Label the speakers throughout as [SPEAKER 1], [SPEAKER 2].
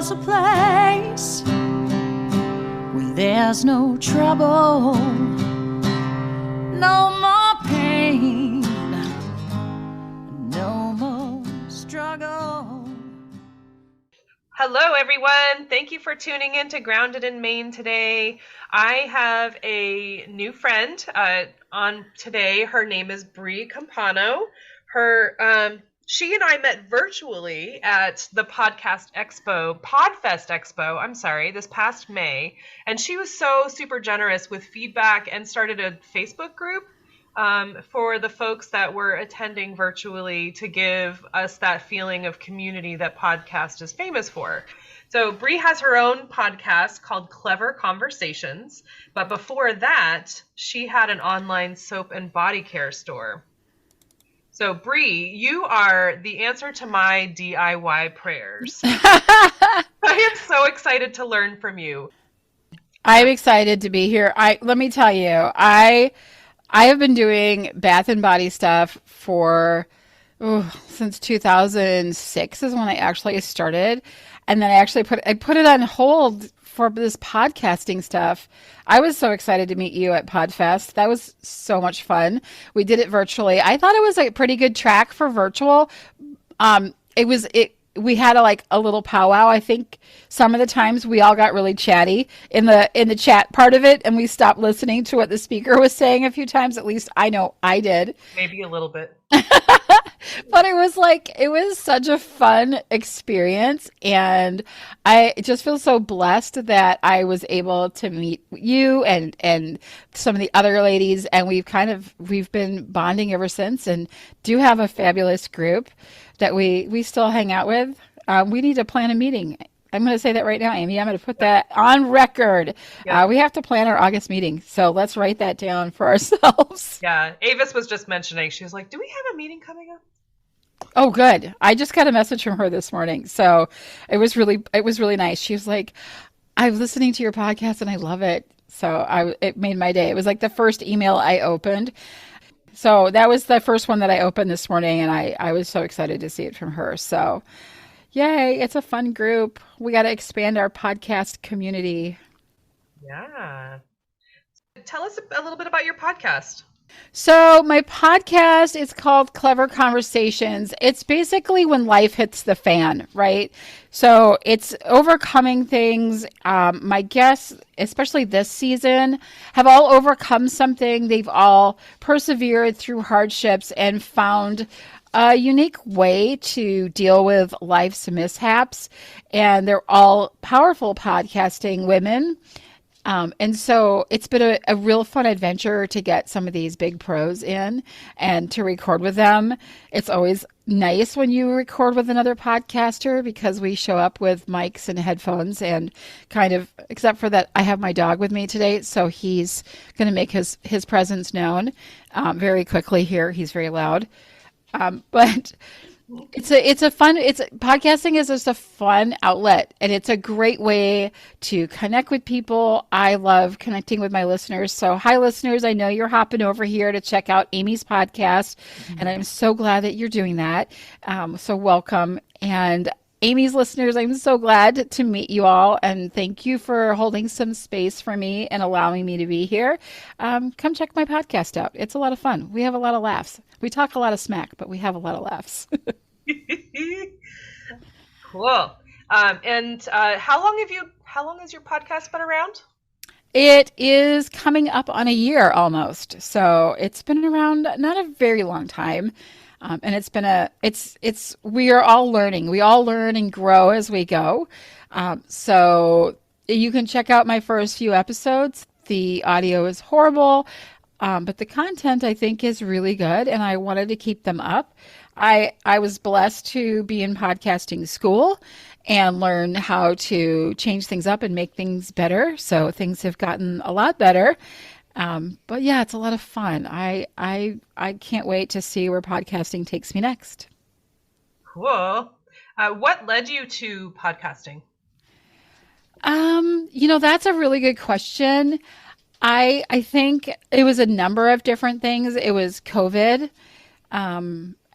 [SPEAKER 1] was a place where there's no trouble, no more pain, no more struggle.
[SPEAKER 2] Hello, everyone. Thank you for tuning in to Grounded in Maine today. I have a new friend on today. Her name is Bri Campano. She and I met virtually at the Podfest Expo, this past May. And she was so super generous with feedback and started a Facebook group for the folks that were attending virtually to give us that feeling of community that podcast is famous for. So Bri has her own podcast called Clever Conversations. But before that, she had an online soap and body care store. So, Bri, you are the answer to my DIY prayers. I am so excited to learn from you.
[SPEAKER 3] I'm excited to be here. Let me tell you, I have been doing bath and body stuff since 2006 is when I actually started, and then I put it on hold for this podcasting stuff. I was so excited to meet you at Podfest. That was so much fun. We did it virtually. I thought it was a pretty good track for virtual. We had a little powwow. I think some of the times we all got really chatty in the chat part of it, and we stopped listening to what the speaker was saying a few times. At least I know I did.
[SPEAKER 2] Maybe a little bit.
[SPEAKER 3] But it was such a fun experience, and I just feel so blessed that I was able to meet you and some of the other ladies, and we've been bonding ever since, and do have a fabulous group that we still hang out with. We need to plan a meeting. I'm going to say that right now, Amy. I'm going to put that on record. Yeah. We have to plan our August meeting, so let's write that down for ourselves.
[SPEAKER 2] Yeah, Avis was just mentioning, she was like, do we have a meeting coming up?
[SPEAKER 3] Oh, good. I just got a message from her this morning, so it was really nice. She was like, I'm listening to your podcast and I love it. So it made my day. It was like the first email I opened. So that was the first one that I opened this morning, and I was so excited to see it from her. So yay, it's a fun group. We got to expand our podcast community.
[SPEAKER 2] Yeah. Tell us a little bit about your podcast.
[SPEAKER 3] So my podcast is called Clever Conversations. It's basically when life hits the fan, right? So it's overcoming things. My guests, especially this season, have all overcome something. They've all persevered through hardships and found a unique way to deal with life's mishaps. And they're all powerful podcasting women. And so it's been a real fun adventure to get some of these big pros in and to record with them. It's always nice when you record with another podcaster because we show up with mics and headphones and except for that, I have my dog with me today. So he's going to make his presence known very quickly here. He's very loud. But podcasting is just a fun outlet, and it's a great way to connect with people. I love connecting with my listeners. So hi listeners, I know you're hopping over here to check out Amy's podcast, and I'm so glad that you're doing that. So welcome. And Amy's listeners, I'm so glad to meet you all, and thank you for holding some space for me and allowing me to be here. Come check my podcast out. It's a lot of fun. We have a lot of laughs. We talk a lot of smack, but we have a lot of laughs.
[SPEAKER 2] Cool. And how long has your podcast been around?
[SPEAKER 3] It is coming up on a year almost. So it's been around not a very long time. And we are all learning. We all learn and grow as we go. So you can check out my first few episodes. The audio is horrible, but the content I think is really good, and I wanted to keep them up. I was blessed to be in podcasting school and learn how to change things up and make things better. So things have gotten a lot better. But yeah, it's a lot of fun. I can't wait to see where podcasting takes me next.
[SPEAKER 2] Cool. What led you to podcasting?
[SPEAKER 3] That's a really good question. I think it was a number of different things. It was COVID,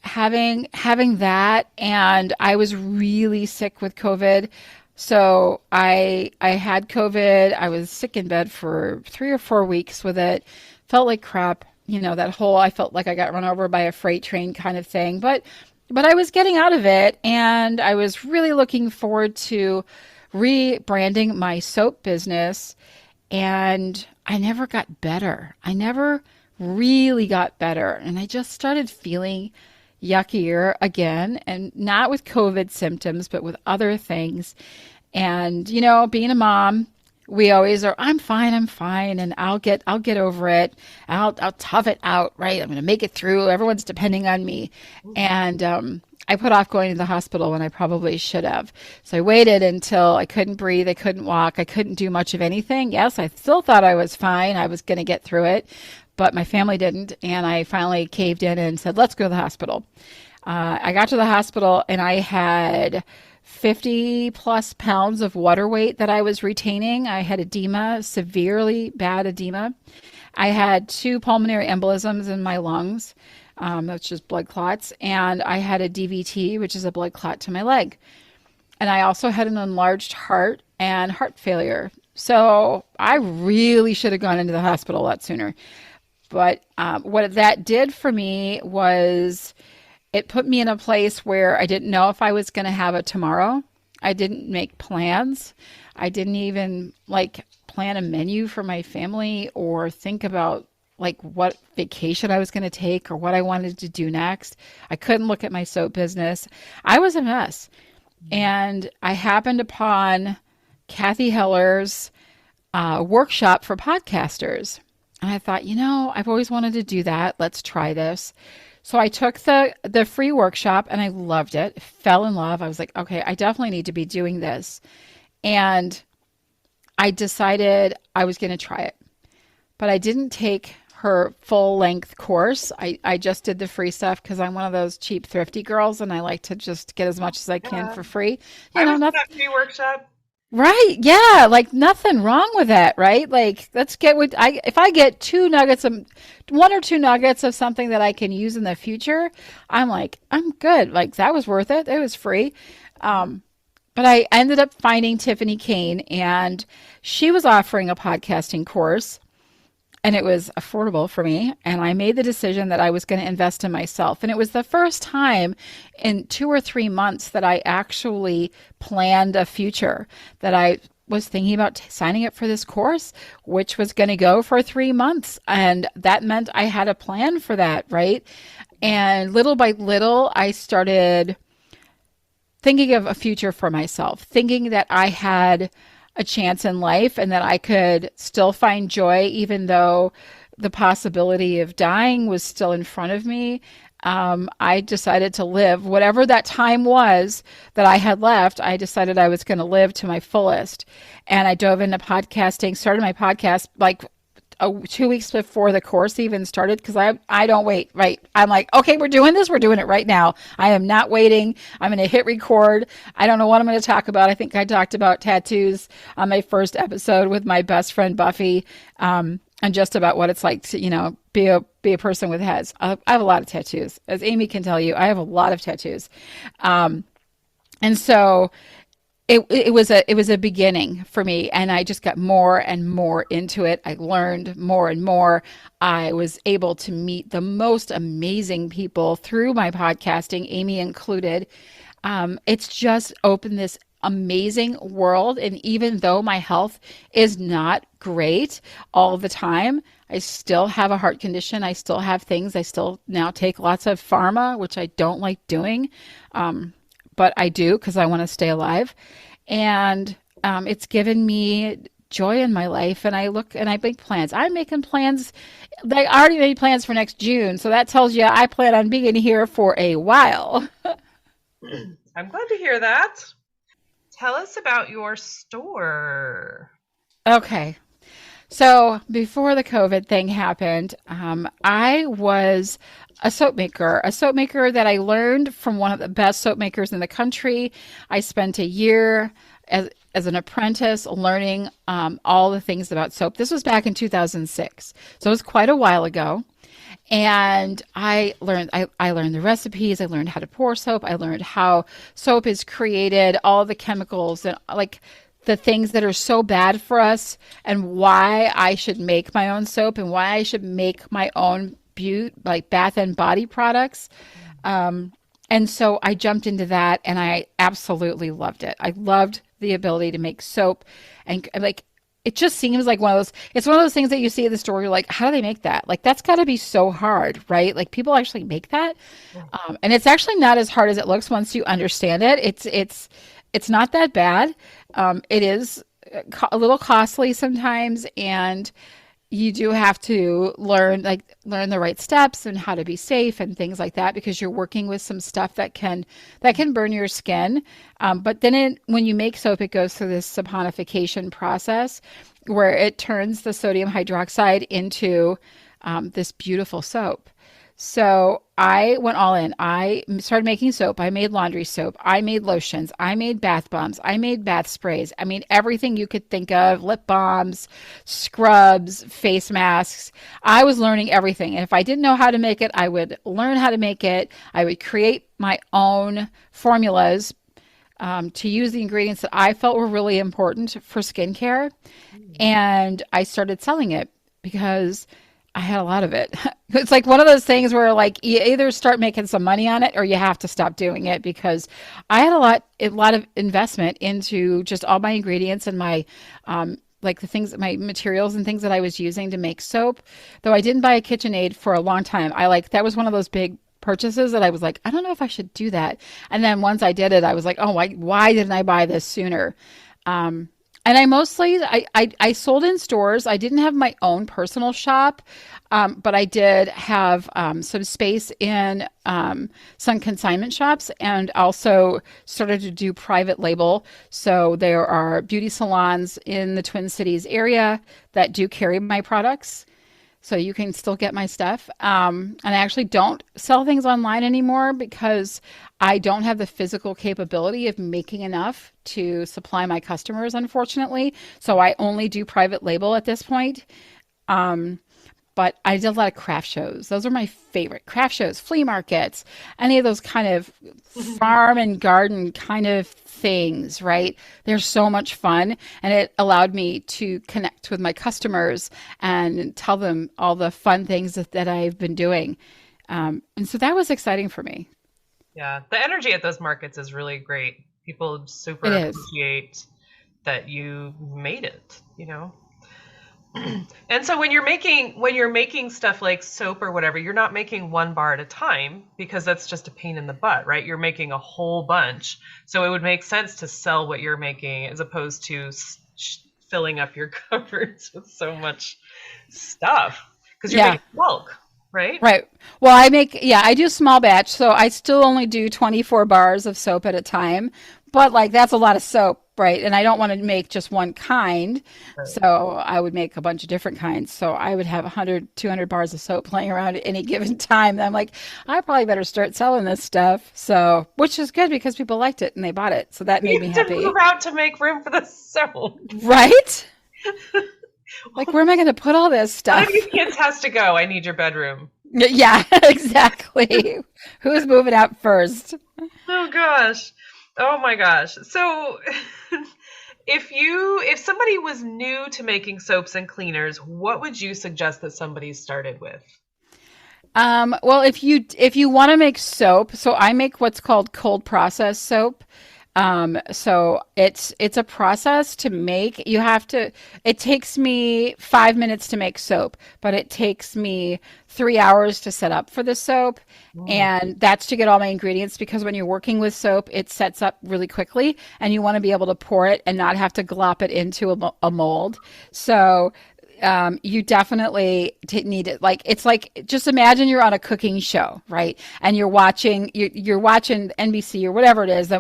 [SPEAKER 3] having that, and I was really sick with COVID. So I had COVID. I was sick in bed for 3 or 4 weeks with it. Felt like crap. That whole I felt like I got run over by a freight train kind of thing. But I was getting out of it, and I was really looking forward to rebranding my soap business, and I never got better. I never really got better, and I just started feeling yuckier again, and not with COVID symptoms, but with other things. And being a mom, we always are, I'm fine, and I'll get over it. I'll tough it out, right? I'm going to make it through. Everyone's depending on me. And I put off going to the hospital when I probably should have. So I waited until I couldn't breathe, I couldn't walk, I couldn't do much of anything. Yes, I still thought I was fine. I was going to get through it, but my family didn't. And I finally caved in and said, let's go to the hospital. I got to the hospital, and I had 50 plus pounds of water weight that I was retaining. I had edema, severely bad edema. I had 2 pulmonary embolisms in my lungs. That's just blood clots. And I had a DVT, which is a blood clot to my leg. And I also had an enlarged heart and heart failure. So I really should have gone into the hospital a lot sooner. But what that did for me was it put me in a place where I didn't know if I was going to have a tomorrow. I didn't make plans. I didn't even plan a menu for my family or think about what vacation I was going to take or what I wanted to do next. I couldn't look at my soap business. I was a mess. And I happened upon Kathy Heller's workshop for podcasters. And I thought, I've always wanted to do that. Let's try this. So I took the free workshop, and I loved it. Fell in love. I was like, okay, I definitely need to be doing this. And I decided I was going to try it. But I didn't take her full length course. I just did the free stuff because I'm one of those cheap thrifty girls, and I like to just get as much as I can for free.
[SPEAKER 2] I was in that free workshop.
[SPEAKER 3] Right. Yeah. Nothing wrong with that. Right. Let's get if I get 1 or 2 nuggets of something that I can use in the future, I'm good. That was worth it. It was free. But I ended up finding Tiffany Kane, and she was offering a podcasting course, and it was affordable for me. And I made the decision that I was going to invest in myself. And it was the first time in 2 or 3 months that I actually planned a future, that I was thinking about signing up for this course, which was going to go for 3 months. And that meant I had a plan for that, right? And little by little, I started thinking of a future for myself, thinking that I had a chance in life and that I could still find joy, even though the possibility of dying was still in front of me. I decided to live whatever that time was that I had left. I decided I was going to live to my fullest. And I dove into podcasting, started my podcast 2 weeks before the course even started, because I don't wait, right? I'm like, okay, we're doing this. We're doing it right now. I am not waiting. I'm going to hit record. I don't know what I'm going to talk about. I think I talked about tattoos on my first episode with my best friend, Buffy, and just about what it's like to, be a person with heads. I have a lot of tattoos. As Amy can tell you, I have a lot of tattoos. And so it was a beginning for me, and I just got more and more into it. I learned more and more. I was able to meet the most amazing people through my podcasting, Amy included. It's just opened this amazing world. And even though my health is not great all the time, I still have a heart condition. I still have things. I still now take lots of pharma, which I don't like doing. But I do because I want to stay alive. And it's given me joy in my life. And I look and I make plans. I'm making plans. I already made plans for next June. So that tells you I plan on being here for a while.
[SPEAKER 2] I'm glad to hear that. Tell us about your store.
[SPEAKER 3] Okay. So before the COVID thing happened, I was a soap maker that I learned from one of the best soap makers in the country. I spent a year as an apprentice learning all the things about soap. This was back in 2006. So it was quite a while ago. And I learned the recipes. I learned how to pour soap. I learned how soap is created, all the chemicals and like the things that are so bad for us, and why I should make my own soap and why I should make my own like bath and body products. And so I jumped into that and I absolutely loved it. I loved the ability to make soap, and like it just seems like it's one of those things that you see at the store. You're like, how do they make that? Like, that's got to be so hard, right? Like, people actually make that. And it's actually not as hard as it looks once you understand it. It's not that bad. It is a little costly sometimes, and you do have to learn the right steps and how to be safe and things like that, because you're working with some stuff that can burn your skin. But then when you make soap, it goes through this saponification process where it turns the sodium hydroxide into this beautiful soap. So I went all in. I started making soap. I made laundry soap. I made lotions. I made bath bombs. I made bath sprays. I mean, everything you could think of, lip balms, scrubs, face masks. I was learning everything. And if I didn't know how to make it, I would learn how to make it. I would create my own formulas to use the ingredients that I felt were really important for skincare. And I started selling it because I had a lot of it. It's like one of those things where like you either start making some money on it or you have to stop doing it, because I had a lot of investment into just all my ingredients and my like the things, my materials and things that I was using to make soap. Though I didn't buy a KitchenAid for a long time. That was one of those big purchases that I was like, I don't know if I should do that. And then once I did it, I was like, oh, why didn't I buy this sooner? And I sold in stores. I didn't have my own personal shop, but I did have some space in some consignment shops, and also started to do private label. So there are beauty salons in the Twin Cities area that do carry my products. So you can still get my stuff. And I actually don't sell things online anymore because I don't have the physical capability of making enough to supply my customers, unfortunately. So I only do private label at this point. But I did a lot of craft shows. Those are my favorite. Craft shows, flea markets, any of those kind of farm and garden kind of things, right? They're so much fun. And it allowed me to connect with my customers and tell them all the fun things that I've been doing. And so that was exciting for me.
[SPEAKER 2] Yeah. The energy at those markets is really great. People super appreciate that you made it, you know? And so when you're making stuff like soap or whatever, you're not making one bar at a time, because that's just a pain in the butt, right? You're making a whole bunch. So it would make sense to sell what you're making as opposed to filling up your cupboards with so much stuff, because you're making bulk, right?
[SPEAKER 3] Right. Well, I do small batch. So I still only do 24 bars of soap at a time, but like that's a lot of soap. Right. And I don't want to make just one kind. Right. So I would make a bunch of different kinds. So I would have 100, 200 bars of soap playing around at any given time. And I'm like, I probably better start selling this stuff. So, which is good because people liked it and they bought it. So that made me happy.
[SPEAKER 2] Move out to make room for the soap.
[SPEAKER 3] Right? Like, where am I going to put all this stuff?
[SPEAKER 2] One of you kids has to go. I need your bedroom.
[SPEAKER 3] Yeah, exactly. Who's moving out first?
[SPEAKER 2] Oh, gosh. Oh my gosh. So if somebody was new to making soaps and cleaners, what would you suggest that somebody started with?
[SPEAKER 3] Well, if you want to make soap, so I make what's called cold process soap. So it's a process to make. It takes me 5 minutes to make soap, but it takes me 3 hours to set up for the soap. And that's to get all my ingredients, because when you're working with soap, it sets up really quickly and you want to be able to pour it and not have to glop it into a mold. So you definitely need it. Like, it's like, just imagine you're on a cooking show, right? And you're watching NBC or whatever it is,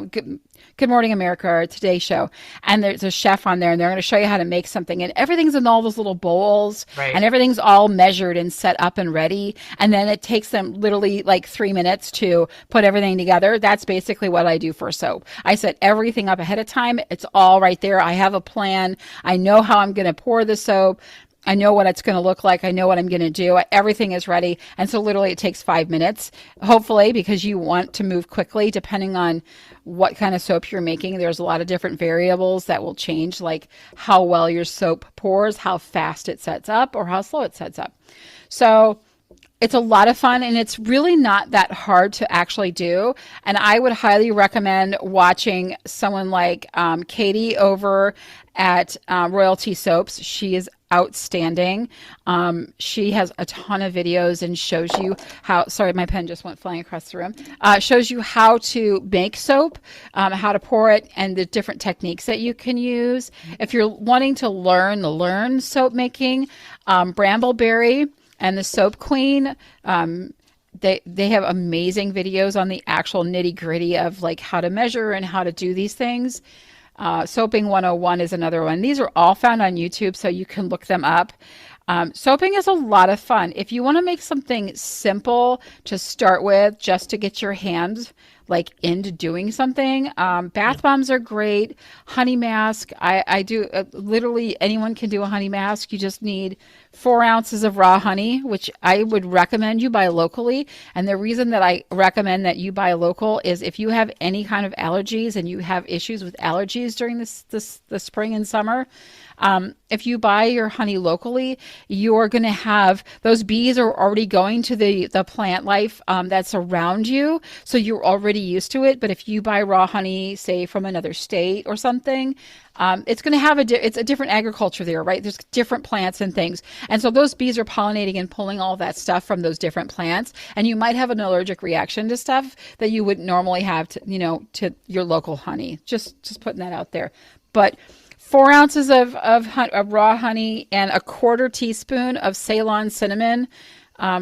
[SPEAKER 3] Good Morning America or Today Show, and there's a chef on there and they're going to show you how to make something, and everything's in all those little bowls, right, and everything's all measured and set up and ready. And then it takes them literally like 3 minutes to put everything together. That's basically what I do for soap. I set everything up ahead of time. It's all right there. I have a plan. I know how I'm going to pour the soap. I know what it's going to look like. I know what I'm going to do. Everything is ready. And so literally it takes 5 minutes, hopefully, because you want to move quickly depending on what kind of soap you're making. There's a lot of different variables that will change, like how well your soap pours, how fast it sets up, or how slow it sets up. So it's a lot of fun, and it's really not that hard to actually do. And I would highly recommend watching someone like Katie over at Royalty Soaps. She is outstanding. She has a ton of videos and shows you how, sorry, my pen just went flying across the room, shows you how to make soap, how to pour it, and the different techniques that you can use. If you're wanting to learn soap making, Brambleberry and the Soap Queen, they have amazing videos on the actual nitty gritty of like how to measure and how to do these things. Soaping 101 is another one. These are all found on YouTube, so you can look them up. Soaping is a lot of fun. If you want to make something simple to start with, just to get your hands like into doing something, bath bombs are great. Honey mask, I do literally anyone can do a honey mask. You just need 4 ounces of raw honey, which I would recommend you buy locally. And the reason that I recommend that you buy local is if you have any kind of allergies and you have issues with allergies during the spring and summer, if you buy your honey locally, you're going to have those bees are already going to the plant life that's around you. So you're already used to it. But if you buy raw honey, say from another state or something, it's going to have it's a different agriculture there, right? There's different plants and things. And so those bees are pollinating and pulling all that stuff from those different plants. And you might have an allergic reaction to stuff that you wouldn't normally have to your local honey. Just putting that out there. But 4 ounces of raw honey and a 1/4 teaspoon of Ceylon cinnamon,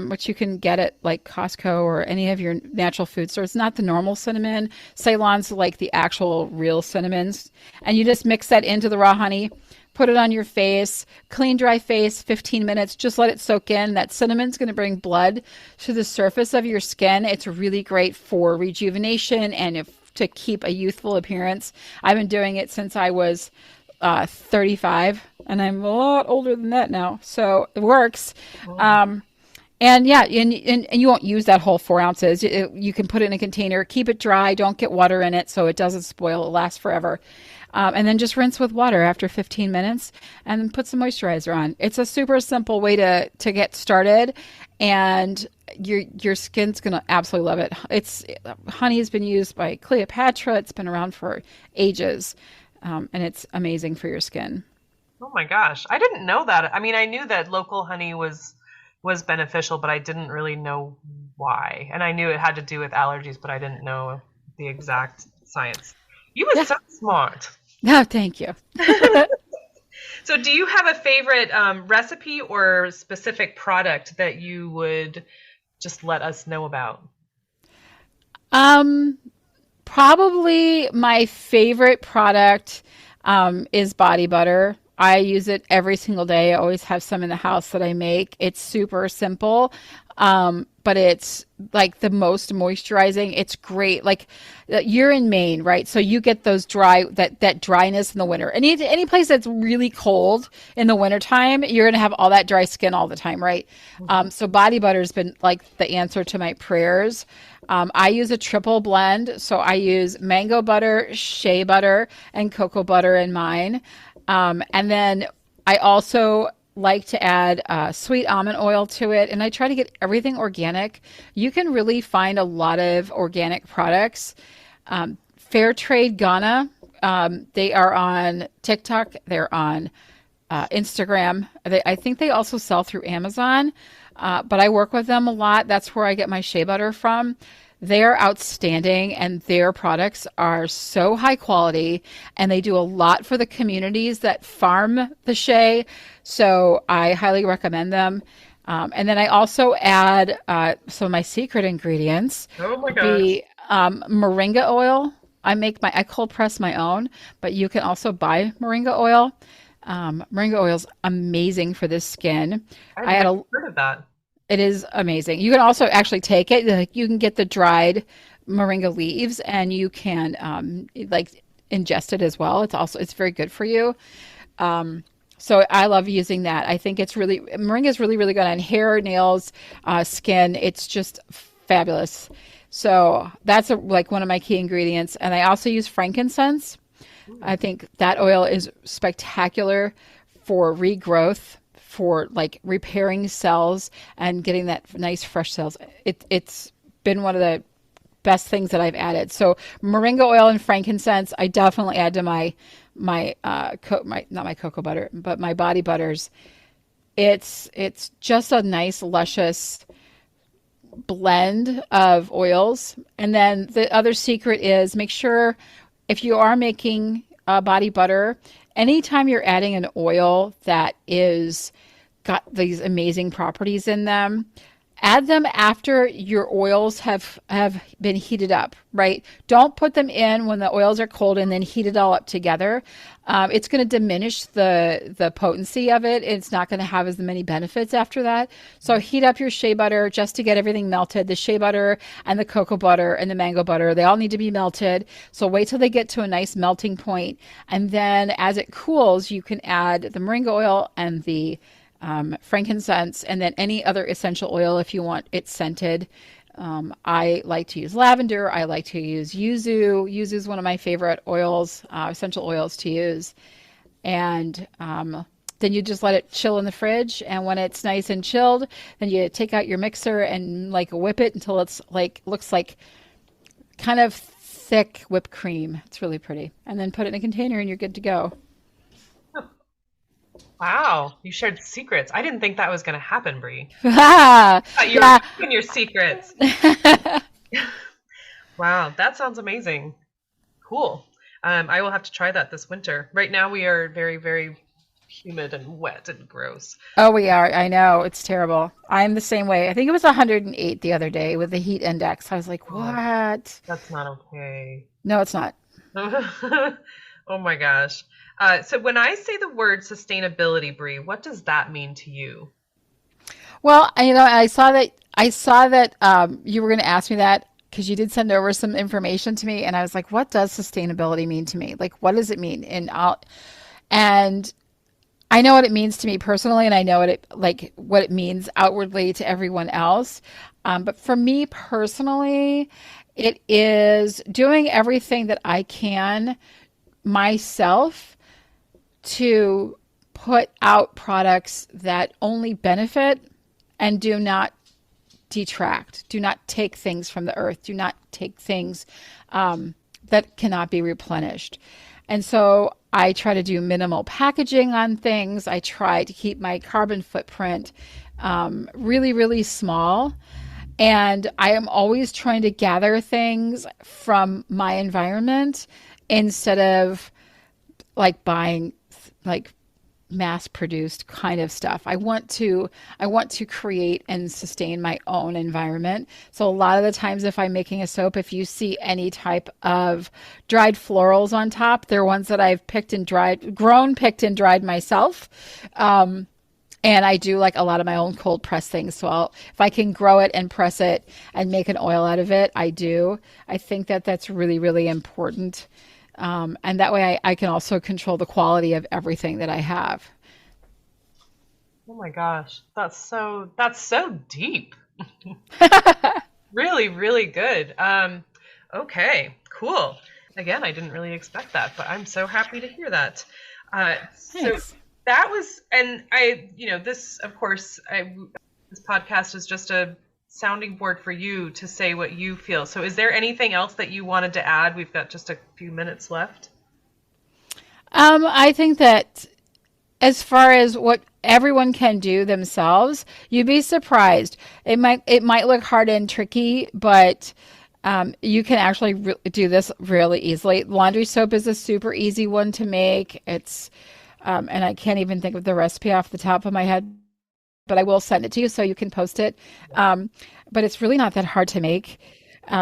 [SPEAKER 3] which you can get at like Costco or any of your natural food stores. Not the normal cinnamon. Ceylon's like the actual real cinnamons. And you just mix that into the raw honey, put it on your face, clean, dry face, 15 minutes. Just let it soak in. That cinnamon's going to bring blood to the surface of your skin. It's really great for rejuvenation and to keep a youthful appearance. I've been doing it since I was 35, and I'm a lot older than that now, so it works. And yeah, and you won't use that whole 4 ounces. You can put it in a container, keep it dry, don't get water in it so it doesn't spoil, it lasts forever. And then just rinse with water after 15 minutes and then put some moisturizer on. It's a super simple way to get started, and your skin's going to absolutely love it. Honey has been used by Cleopatra. It's been around for ages. And it's amazing for your skin.
[SPEAKER 2] Oh my gosh. I didn't know that. I mean, I knew that local honey was beneficial, but I didn't really know why. And I knew it had to do with allergies, but I didn't know the exact science. You were so smart.
[SPEAKER 3] No, thank you.
[SPEAKER 2] So do you have a favorite recipe or specific product that you would just let us know about?
[SPEAKER 3] Probably my favorite product is body butter. I use it every single day. I always have some in the house that I make. It's super simple, but it's like the most moisturizing. It's great. Like you're in Maine, right? So you get those that dryness in the winter. Any place that's really cold in the wintertime, you're going to have all that dry skin all the time, right? So body butter has been like the answer to my prayers. I use a triple blend. So I use mango butter, shea butter, and cocoa butter in mine. And then I also like to add sweet almond oil to it. And I try to get everything organic. You can really find a lot of organic products. Fair Trade Ghana, they are on TikTok. They're on Instagram. I think they also sell through Amazon. But I work with them a lot. That's where I get my shea butter from. They're outstanding, and their products are so high quality, and they do a lot for the communities that farm the shea. So I highly recommend them. And then I also add some of my secret ingredients.
[SPEAKER 2] Oh my gosh.
[SPEAKER 3] The moringa oil. I cold press my own, but you can also buy moringa oil. Moringa oil is amazing for the skin.
[SPEAKER 2] I had heard of that.
[SPEAKER 3] It is amazing. You can also actually take it. Like you can get the dried moringa leaves, and you can ingest it as well. It's very good for you. So So I love using that. I think moringa is really, really good on hair, nails, skin. It's just fabulous. So that's like one of my key ingredients. And I also use frankincense. I think that oil is spectacular for regrowth, for like repairing cells and getting that nice fresh cells. It's been one of the best things that I've added. So moringa oil and frankincense, I definitely add to not my cocoa butter, but my body butters. It's just a nice luscious blend of oils. And then the other secret is make sure if you are making body butter, anytime you're adding an oil that is got these amazing properties in them, add them after your oils have been heated up, right? Don't put them in when the oils are cold and then heat it all up together. It's going to diminish the potency of it. It's not going to have as many benefits after that. So heat up your shea butter just to get everything melted. The shea butter and the cocoa butter and the mango butter, they all need to be melted. So wait till they get to a nice melting point. And then as it cools, you can add the moringa oil and the frankincense, and then any other essential oil if you want it scented. I like to use lavender. I like to use yuzu. Yuzu is one of my favorite oils, essential oils to use. And then you just let it chill in the fridge. And when it's nice and chilled, then you take out your mixer and like whip it until it's like looks like kind of thick whipped cream. It's really pretty. And then put it in a container and you're good to go.
[SPEAKER 2] Wow, you shared secrets. I didn't think that was going to happen, Bri.
[SPEAKER 3] Yeah.
[SPEAKER 2] You were keeping your secrets. Wow, that sounds amazing. Cool. I will have to try that this winter. Right now we are very, very humid and wet and gross.
[SPEAKER 3] Oh, we are. I know. It's terrible. I'm the same way. I think it was 108 the other day with the heat index. I was like, what?
[SPEAKER 2] That's not okay.
[SPEAKER 3] No, it's not.
[SPEAKER 2] Oh my gosh. So when I say the word sustainability, Bri, what does that mean to you?
[SPEAKER 3] Well, I saw that you were going to ask me that because you did send over some information to me, and I was like, what does sustainability mean to me? Like, what does it mean? And I know what it means to me personally, and I know what it means outwardly to everyone else. But for me personally, it is doing everything that I can myself to put out products that only benefit and do not detract, do not take things from the earth, do not take things that cannot be replenished. And so I try to do minimal packaging on things. I try to keep my carbon footprint really, really small. And I am always trying to gather things from my environment instead of like buying like mass produced kind of stuff. I want to create and sustain my own environment. So a lot of the times if I'm making a soap, if you see any type of dried florals on top, they're ones that I've picked and dried myself. And I do like a lot of my own cold press things. So if I can grow it and press it and make an oil out of it, I do. I think that that's really, really important. And that way I can also control the quality of everything that I have.
[SPEAKER 2] Oh my gosh, that's so deep. Really, really good. Okay, cool. Again, I didn't really expect that, but I'm so happy to hear that. So that was, and this, of course, this podcast is just a sounding board for you to say what you feel. So is there anything else that you wanted to add? We've got just a few minutes left.
[SPEAKER 3] I think that as far as what everyone can do themselves, you'd be surprised. It might look hard and tricky, but you can actually do this really easily. Laundry soap is a super easy one to make. It's and I can't even think of the recipe off the top of my head, but I will send it to you so you can post it. But it's really not that hard to make.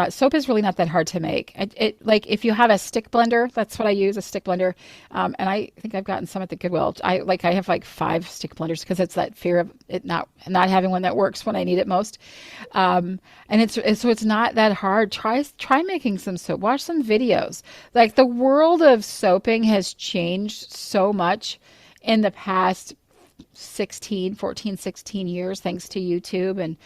[SPEAKER 3] Soap is really not that hard to make. It like if you have a stick blender, that's what I use, a stick blender. And I think I've gotten some at the Goodwill. I have like 5 stick blenders because it's that fear of it not having one that works when I need it most. And it's not that hard. Try making some soap. Watch some videos. Like the world of soaping has changed so much in the past 16 years, thanks to YouTube. And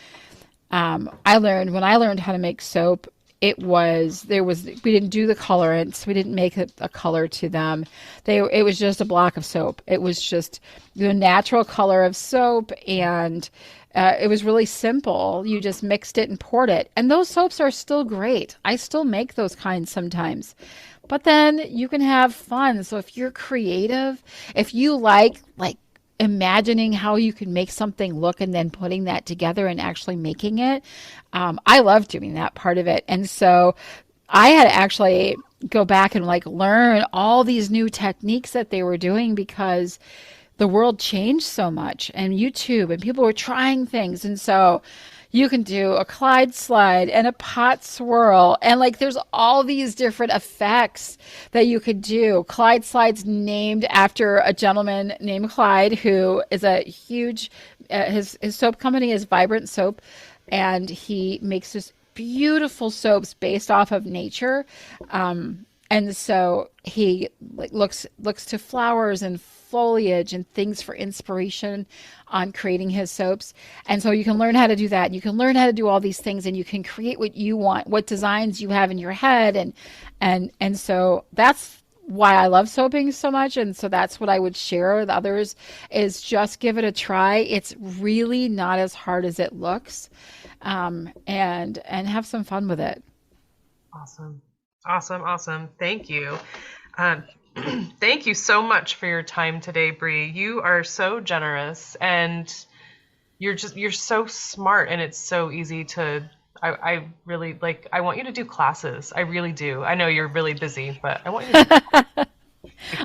[SPEAKER 3] when I learned how to make soap, we didn't do the colorants. We didn't make a color to them. It was just a block of soap. It was just the natural color of soap. And it was really simple. You just mixed it and poured it. And those soaps are still great. I still make those kinds sometimes. But then you can have fun. So if you're creative, if you like imagining how you can make something look and then putting that together and actually making it, I love doing that part of it. And so I had to actually go back and learn all these new techniques that they were doing, because the world changed so much, and YouTube, and people were trying things. And so you can do a Clyde slide and a pot swirl. And there's all these different effects that you could do. Clyde slides named after a gentleman named Clyde, who is a huge, his soap company is Vibrant Soap. And he makes this beautiful soaps based off of nature. And so he looks to flowers and foliage and things for inspiration on creating his soaps. And so you can learn how to do that. You can learn how to do all these things, and you can create what you want, what designs you have in your head. And so that's why I love soaping so much. And so that's what I would share with others, is just give it a try. It's really not as hard as it looks. And have some fun with it.
[SPEAKER 2] Awesome. Thank you. Thank you so much for your time today, Bri. You are so generous, and you're so smart, and it's so easy to, I really I want you to do classes. I really do. I know you're really busy, but I want you to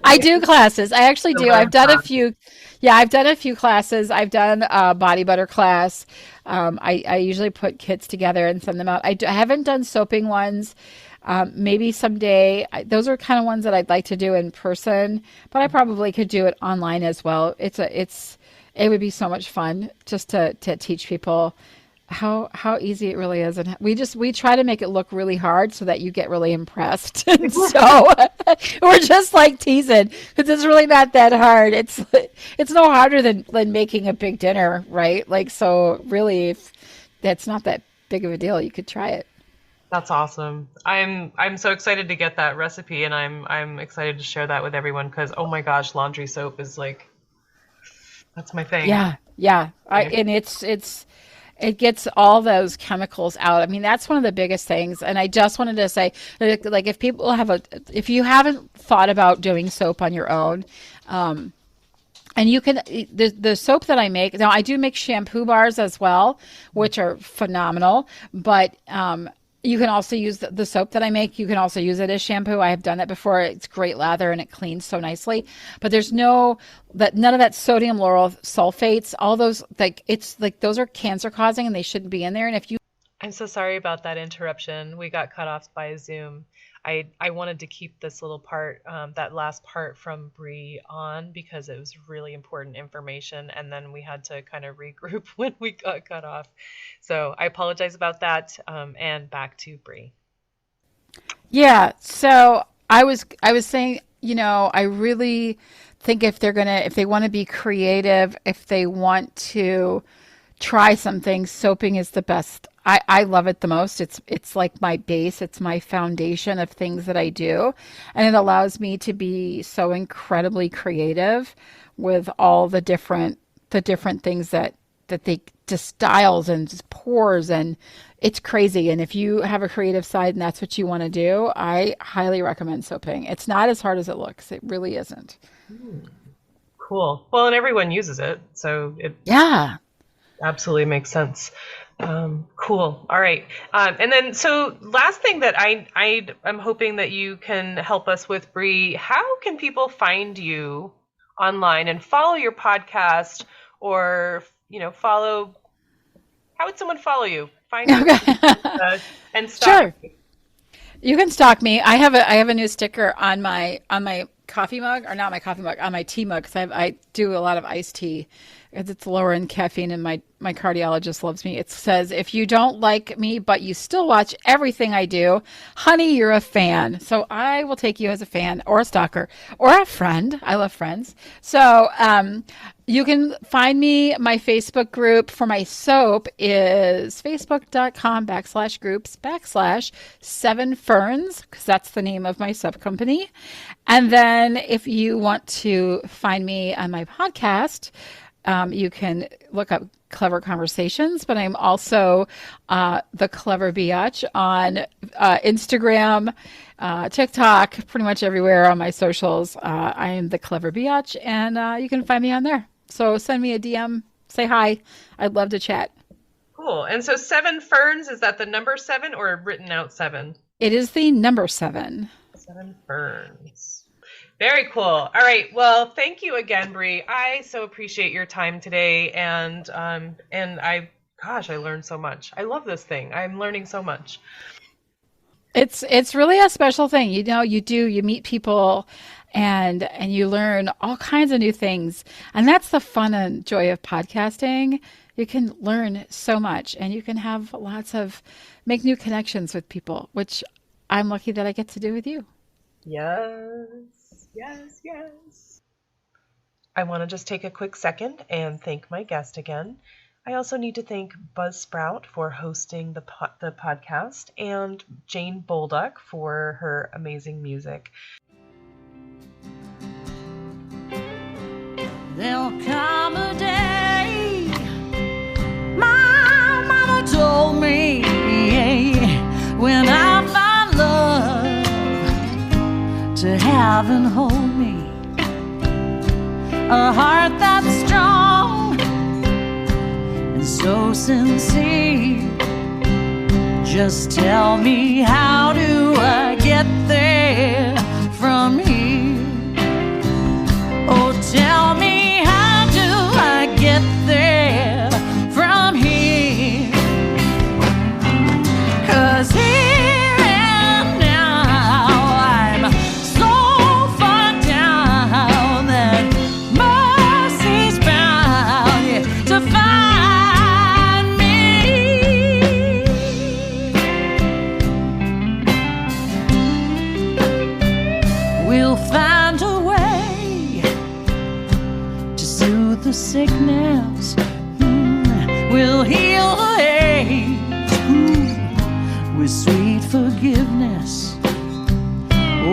[SPEAKER 3] I do classes. I actually do. I've done a few. Yeah, I've done a few classes. I've done a body butter class. I usually put kits together and send them out. I haven't done soaping ones. Maybe someday. Those are kind of ones that I'd like to do in person, but I probably could do it online as well. It would be so much fun just to teach people how easy it really is. And we try to make it look really hard so that you get really impressed. And so we're just teasing, because it's really not that hard. It's no harder than making a big dinner, right? So really, if that's not that big of a deal, you could try it.
[SPEAKER 2] That's awesome. I'm so excited to get that recipe, and I'm excited to share that with everyone, because oh my gosh, laundry soap is that's my thing.
[SPEAKER 3] Yeah. And it gets all those chemicals out. I mean, that's one of the biggest things. And I just wanted to say, if you haven't thought about doing soap on your own, and you can, the soap that I make, now I do make shampoo bars as well, which are phenomenal, but, you can also use the soap that I make. You can also use it as shampoo. I have done that before. It's great lather, and it cleans so nicely. But there's none of that sodium lauryl sulfates. All those those are cancer causing, and they shouldn't be in there. And
[SPEAKER 2] I'm so sorry about that interruption. We got cut off by Zoom. I wanted to keep this little part, that last part from Bri on, because it was really important information, and then we had to kind of regroup when we got cut off. So I apologize about that, and back to Bri.
[SPEAKER 3] Yeah, so I was saying, I really think if they want to be creative, if they want to try something, soaping is the best. I love it the most. It's like my base. It's my foundation of things that I do. And it allows me to be so incredibly creative with all the different things that they just styles and pours, and it's crazy. And if you have a creative side and that's what you want to do, I highly recommend soaping. It's not as hard as it looks. It really isn't.
[SPEAKER 2] Cool. Well, and everyone uses it, so it absolutely makes sense. Cool. All right. And then, so last thing that I'm hoping that you can help us with, Bri, how can people find you online and follow your podcast, or, how would someone follow you? Find you and stalk.
[SPEAKER 3] Sure. You can stalk me. I have a new sticker on my coffee mug, or not my coffee mug, on my tea mug, because I do a lot of iced tea because it's lower in caffeine, and my cardiologist loves me. It says, if you don't like me, but you still watch everything I do, honey, you're a fan. So I will take you as a fan or a stalker or a friend. I love friends. So you can find me. My Facebook group for my soap is facebook.com/groups/7ferns, because that's the name of my soap company. And then if you want to find me on my podcast, you can look up Clever Conversations, but I'm also the Clever Biotch on Instagram, TikTok, pretty much everywhere on my socials. I am the Clever Biotch, and you can find me on there. So send me a DM, say hi. I'd love to chat.
[SPEAKER 2] Cool. And so 7 ferns, is that the number 7 or written out 7?
[SPEAKER 3] It is the number 7.
[SPEAKER 2] 7 ferns. Very cool. All right. Well, thank you again, Bri. I so appreciate your time today, and I learned so much. I love this thing. I'm learning so much.
[SPEAKER 3] It's really a special thing. You meet people and you learn all kinds of new things. And that's the fun and joy of podcasting. You can learn so much, and you can have make new connections with people, which I'm lucky that I get to do with you.
[SPEAKER 2] Yes. I want to just take a quick second and thank my guest again. I also need to thank Buzzsprout for hosting the podcast, and Jane Bolduck for her amazing music.
[SPEAKER 1] There'll come a day, my mama told me, when I find love to have and hold me, a heart that's strong and so sincere. Just tell me, how do I get there from here? Oh, tell me, how do I get there from here? 'Cause here and now I'm so far down that mercy's bound to find me. We'll find a way to soothe the sickness. We'll heal the ache with sweet forgiveness.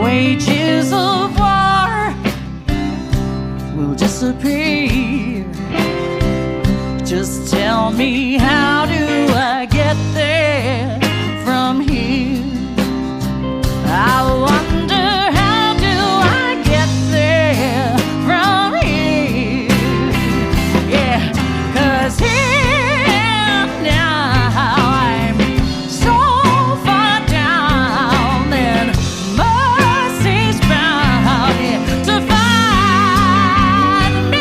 [SPEAKER 1] Wages of war will disappear. Just tell me, how do I get there from here? I wonder, how do I get there from here? Yeah, 'cause here and now I'm so far down, and mercy's bound to find me.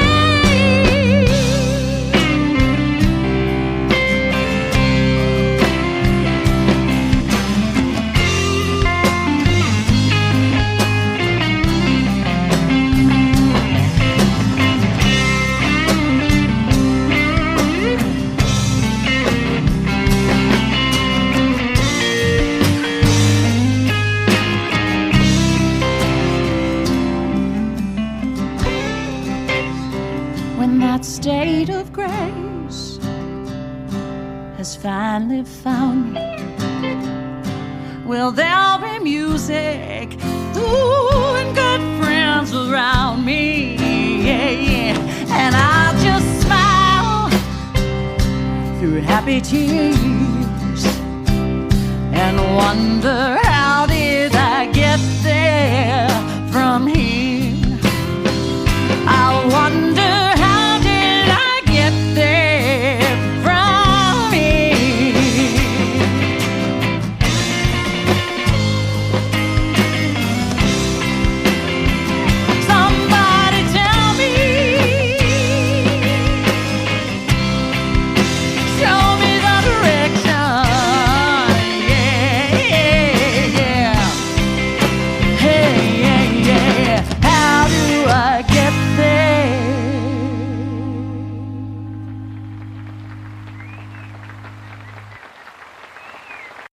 [SPEAKER 1] When that state of grace has finally found me, well, there'll be music, ooh, and good friends around me, yeah. And I'll just smile through happy tears and wonder,